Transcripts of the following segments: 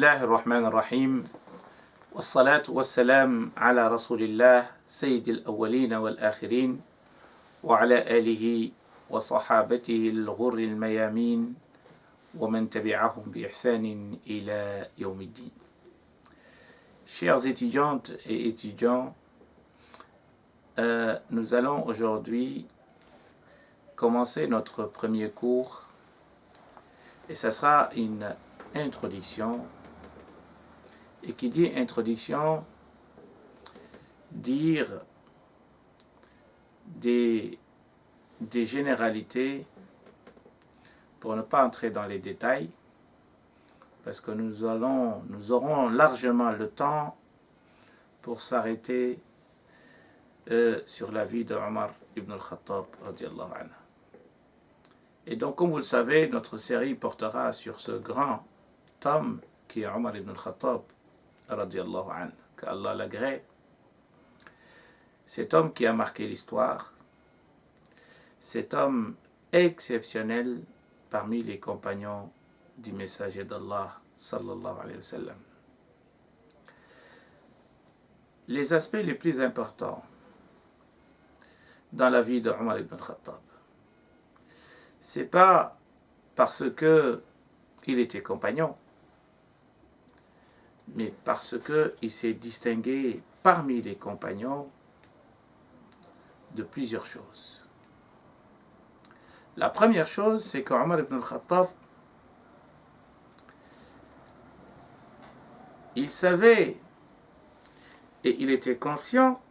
الله الرحمن الرحيم والصلاة والسلام على رسول الله سيد الأولين والآخرين وعلى آله وصحابته الغر الميامين ومن تبعهم بإحسان إلى يوم الدين. Chères étudiantes et étudiants, nous allons aujourd'hui commencer notre premier cours et ça sera une introduction. Et qui dit introduction, dire des généralités pour ne pas entrer dans les détails, parce que nous aurons largement le temps pour s'arrêter sur la vie de Omar ibn al-Khattab radiallahu anhu. Et donc, comme vous le savez, notre série portera sur ce grand homme qui est Omar ibn al-Khattab radiallahu anhu, qu'Allah l'agrée. Cet homme qui a marqué l'histoire, cet homme exceptionnel parmi les compagnons du messager d'Allah sallallahu alayhi wa sallam. Les aspects les plus importants dans la vie de Omar ibn al-Khattab, c'est pas parce que il était compagnon, mais parce qu'il s'est distingué parmi les compagnons de plusieurs choses. La première chose, c'est qu'Omar ibn al-Khattab, il savait et il était conscient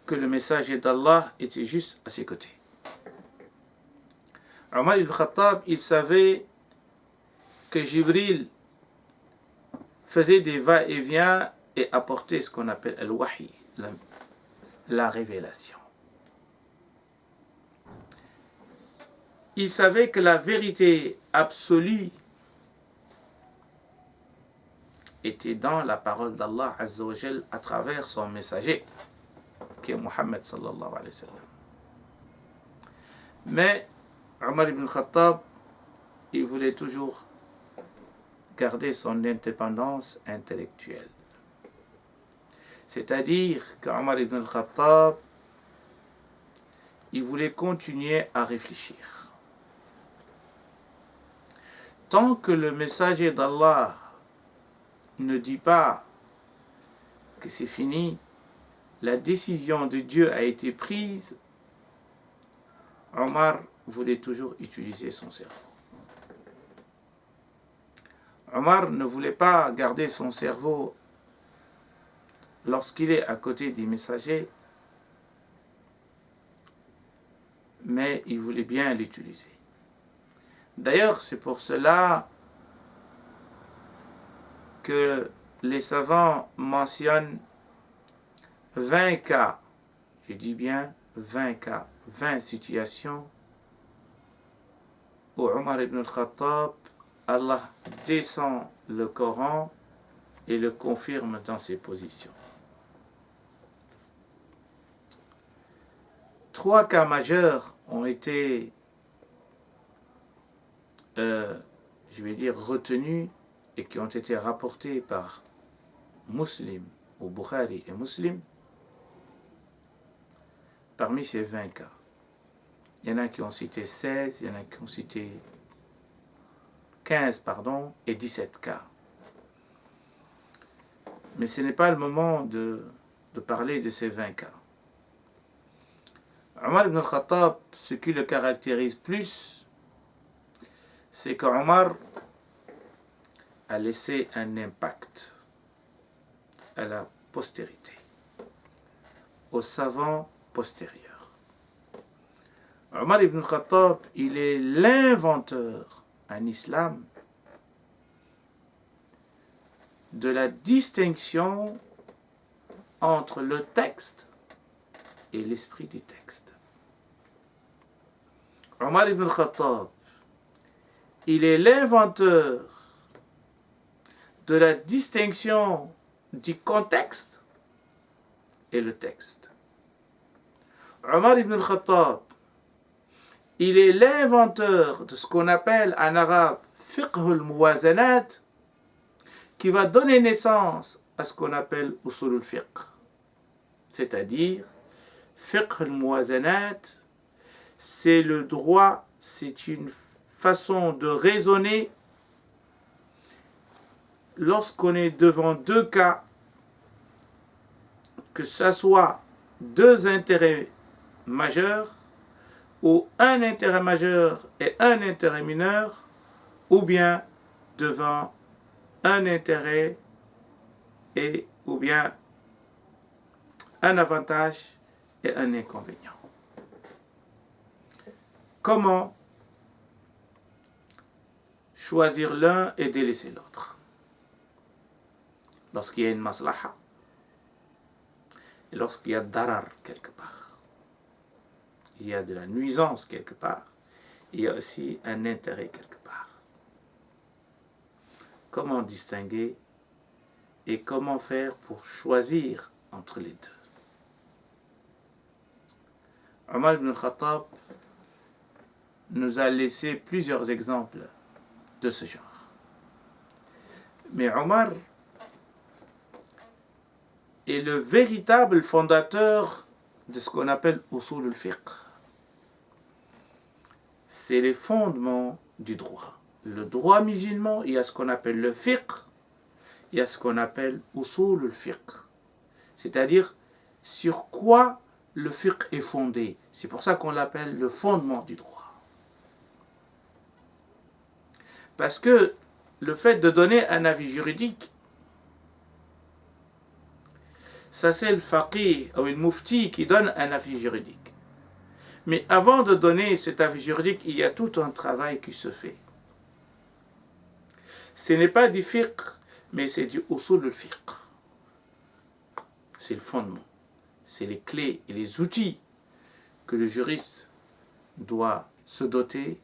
que le messager d'Allah était juste à ses côtés. Omar ibn al-Khattab, il savait que Jibril faisait des va-et-vient et apportait ce qu'on appelle al-wahi, la révélation. Il savait que la vérité absolue était dans la parole d'Allah Azza wa Jal à travers son messager, qui est Muhammad sallallahu alayhi wa sallam. Mais Omar ibn al-Khattab, il voulait toujours garder son indépendance intellectuelle. C'est-à-dire qu'Omar ibn al-Khattab, il voulait continuer à réfléchir. Tant que le messager d'Allah ne dit pas que c'est fini, la décision de Dieu a été prise, Omar voulait toujours utiliser son cerveau. Omar ne voulait pas garder son cerveau lorsqu'il est à côté des messagers, mais il voulait bien l'utiliser. D'ailleurs, c'est pour cela que les savants mentionnent 20 cas, je dis bien 20 cas, 20 situations où Omar ibn al-Khattab, Allah descend le Coran et le confirme dans ses positions. 3 cas majeurs ont été, retenus et qui ont été rapportés par Muslim, ou Bukhari et Muslim. Parmi ces 20 cas, il y en a qui ont cité 16, il y en a qui ont cité 15, et 17 cas. Mais ce n'est pas le moment de parler de ces 20 cas. Omar ibn al-Khattab, ce qui le caractérise plus, c'est qu'Omar a laissé un impact à la postérité, aux savants postérieurs. Omar ibn al-Khattab, il est l'inventeur en islam de la distinction entre le texte et l'esprit du texte. Omar ibn al-Khattab, il est l'inventeur de la distinction du contexte et le texte. Omar ibn al-Khattab, il est l'inventeur de ce qu'on appelle en arabe fiqh al-muwazanat qui va donner naissance à ce qu'on appelle usul al-fiqh. C'est-à-dire, fiqh al-muwazanat, c'est le droit, c'est une façon de raisonner lorsqu'on est devant deux cas, que ce soit deux intérêts majeurs, ou un intérêt majeur et un intérêt mineur, ou bien devant un intérêt et ou bien un avantage et un inconvénient. Comment choisir l'un et délaisser l'autre? Lorsqu'il y a une maslaha et lorsqu'il y a darar quelque part, il y a de la nuisance quelque part, il y a aussi un intérêt quelque part. Comment distinguer et comment faire pour choisir entre les deux? Omar ibn al-Khattab nous a laissé plusieurs exemples de ce genre. Mais Omar est le véritable fondateur de ce qu'on appelle usul al-fiqh. C'est les fondements du droit. Le droit musulman, il y a ce qu'on appelle le fiqh, il y a ce qu'on appelle usul al-fiqh. C'est-à-dire sur quoi le fiqh est fondé. C'est pour ça qu'on l'appelle le fondement du droit. Parce que le fait de donner un avis juridique, ça c'est le faqih ou le mufti qui donne un avis juridique. Mais avant de donner cet avis juridique, il y a tout un travail qui se fait. Ce n'est pas du fiqh, mais c'est du usul al-fiqh. C'est le fondement. C'est les clés et les outils que le juriste doit se doter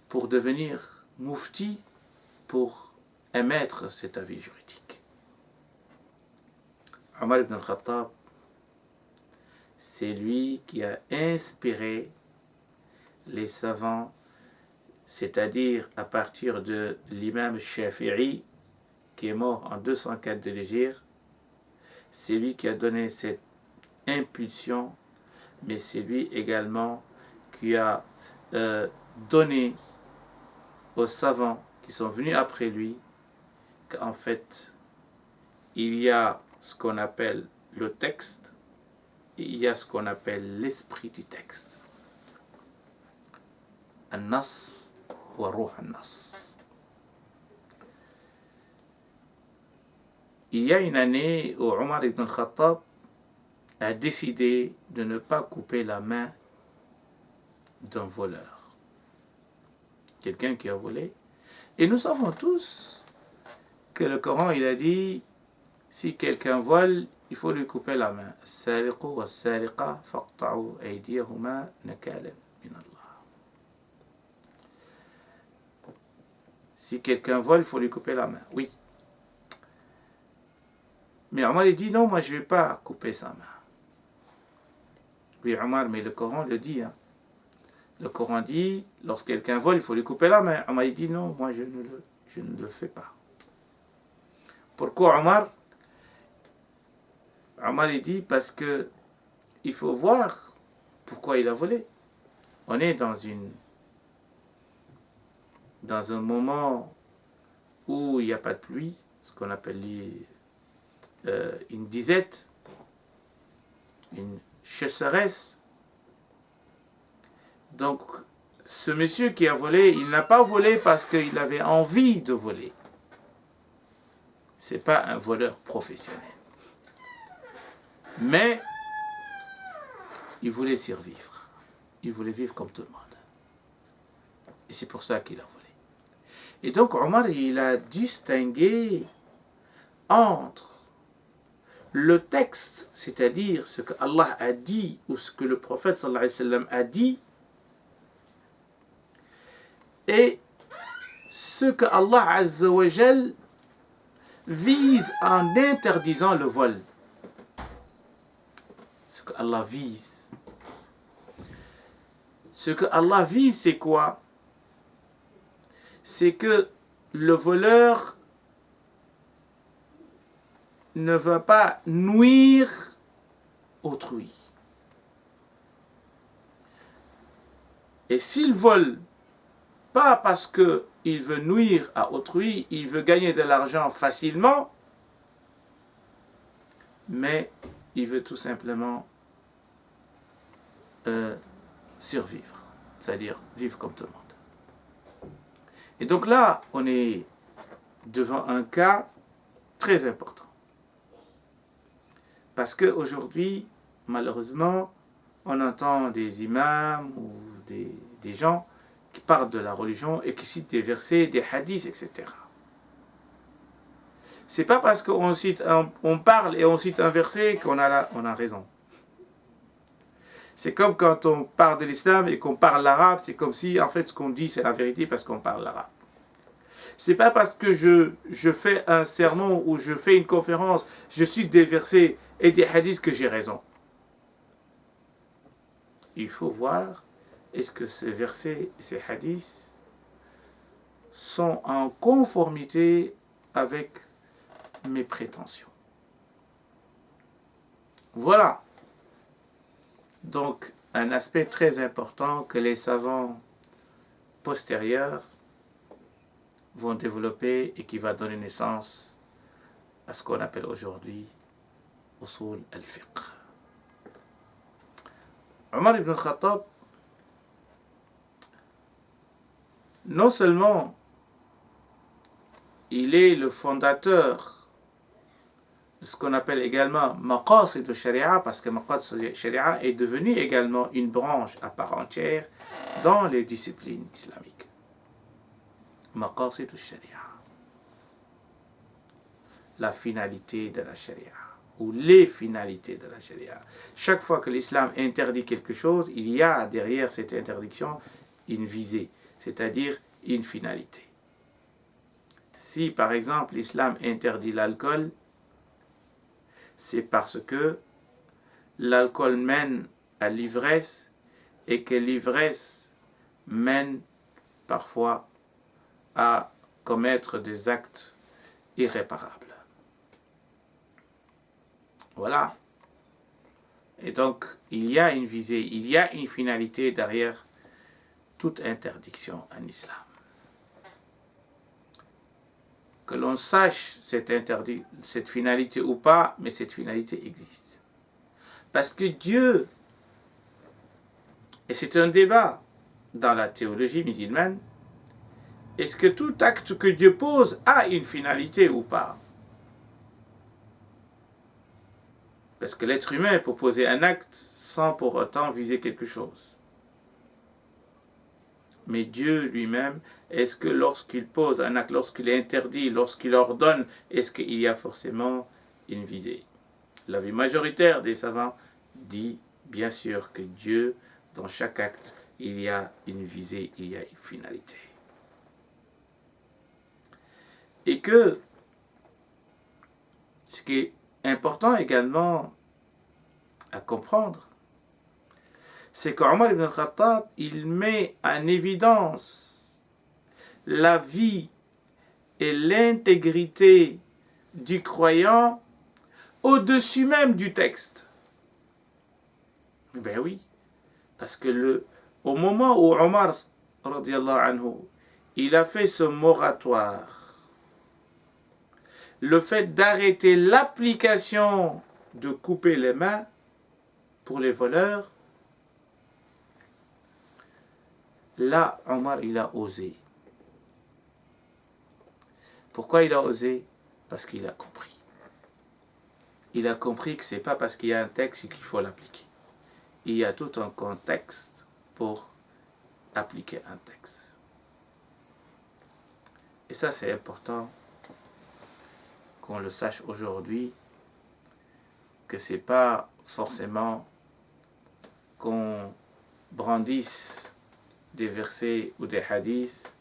pour devenir mufti, pour émettre cet avis juridique. Omar ibn al-Khattab, c'est lui qui a inspiré les savants, c'est-à-dire à partir de l'imam Shafi'i, qui est mort en 204 de l'Hégire. C'est lui qui a donné cette impulsion, mais c'est lui également qui a donné aux savants qui sont venus après lui qu'en fait, il y a ce qu'on appelle le texte, et il y a ce qu'on appelle l'esprit du texte. An-nas wa ruh an-nas. Il y a une année où Omar ibn al-Khattab a décidé de ne pas couper la main d'un voleur. Quelqu'un qui a volé. Et nous savons tous que le Coran, il a dit, si quelqu'un vole, il faut lui couper la main. As-sariqu was-sariqa faqta'u aydiyahuma nakalan min Allah. Si quelqu'un vole, il faut lui couper la main. Oui. Mais Omar il dit non, moi je ne vais pas couper sa main. Oui, Omar, mais le Coran le dit. Hein. Le Coran dit, lorsque quelqu'un vole, il faut lui couper la main. Omar il dit non, moi je ne le fais pas. Pourquoi Omar? Omar il dit parce que il faut voir pourquoi il a volé. On est dans un moment où il n'y a pas de pluie, ce qu'on appelle une disette, une chasseresse. Donc, ce monsieur qui a volé, il n'a pas volé parce qu'il avait envie de voler. Ce n'est pas un voleur professionnel. Mais, il voulait survivre. Il voulait vivre comme tout le monde. Et c'est pour ça qu'il a volé. Et donc, Omar, il a distingué entre le texte, c'est-à-dire ce que Allah a dit ou ce que le prophète sallallahu alayhi wa sallam a dit, et ce que Allah azza wa jal vise en interdisant le vol. Ce que Allah vise. Ce que Allah vise, c'est quoi? c'est que le voleur ne va pas nuire autrui. Et s'il vole, pas parce qu'il veut nuire à autrui, il veut gagner de l'argent facilement, mais il veut tout simplement survivre, c'est-à-dire vivre comme tout le monde. Et donc là, on est devant un cas très important. Parce qu'aujourd'hui, malheureusement, on entend des imams ou des gens qui parlent de la religion et qui citent des versets, des hadiths, etc. C'est pas parce qu'on parle et on cite un verset qu'on a raison. C'est comme quand on parle de l'islam et qu'on parle l'arabe, c'est comme si en fait ce qu'on dit c'est la vérité parce qu'on parle l'arabe. C'est pas parce que je fais un sermon ou je fais une conférence, je cite des versets et des hadiths que j'ai raison. Il faut voir, est-ce que ces versets et ces hadiths sont en conformité avec mes prétentions. Voilà. Donc, un aspect très important que les savants postérieurs vont développer et qui va donner naissance à ce qu'on appelle aujourd'hui usul al-fiqh. Omar ibn al-Khattab, non seulement il est le fondateur de ce qu'on appelle également maqasid al-sharia, parce que maqasid al-sharia est devenu également une branche à part entière dans les disciplines islamiques. Maqasid al-sharia, la finalité de la sharia, ou les finalités de la sharia. Chaque fois que l'islam interdit quelque chose, il y a derrière cette interdiction une visée, c'est-à-dire une finalité. Si par exemple l'islam interdit l'alcool, c'est parce que l'alcool mène à l'ivresse et que l'ivresse mène parfois à commettre des actes irréparables. Voilà. Et donc, il y a une visée, il y a une finalité derrière toute interdiction en islam. Que l'on sache cette finalité ou pas, mais cette finalité existe. Parce que Dieu, et c'est un débat dans la théologie musulmane, est-ce que tout acte que Dieu pose a une finalité ou pas? Parce que l'être humain peut poser un acte sans pour autant viser quelque chose. Mais Dieu lui-même, est-ce que lorsqu'il pose un acte, lorsqu'il interdit, lorsqu'il ordonne, est-ce qu'il y a forcément une visée? L'avis majoritaire des savants dit bien sûr que Dieu, dans chaque acte, il y a une visée, il y a une finalité. Et que ce qui est important également à comprendre, c'est qu'Omar ibn al-Khattab, il met en évidence la vie et l'intégrité du croyant au-dessus même du texte. Ben oui, parce que au moment où Omar, radiallahu anhu, il a fait ce moratoire, le fait d'arrêter l'application de couper les mains pour les voleurs, là, Omar, il a osé. Pourquoi il a osé? Parce qu'il a compris. Il a compris que ce n'est pas parce qu'il y a un texte qu'il faut l'appliquer. Il y a tout un contexte pour appliquer un texte. Et ça, c'est important qu'on le sache aujourd'hui, que ce n'est pas forcément qu'on brandisse des versets ou des hadiths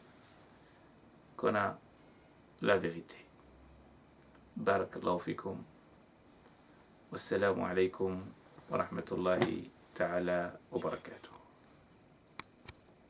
qu'on a la vérité. Barakallahu fikum. Wassalamu alaikum wa rahmatullahi ta'ala wa barakatuh.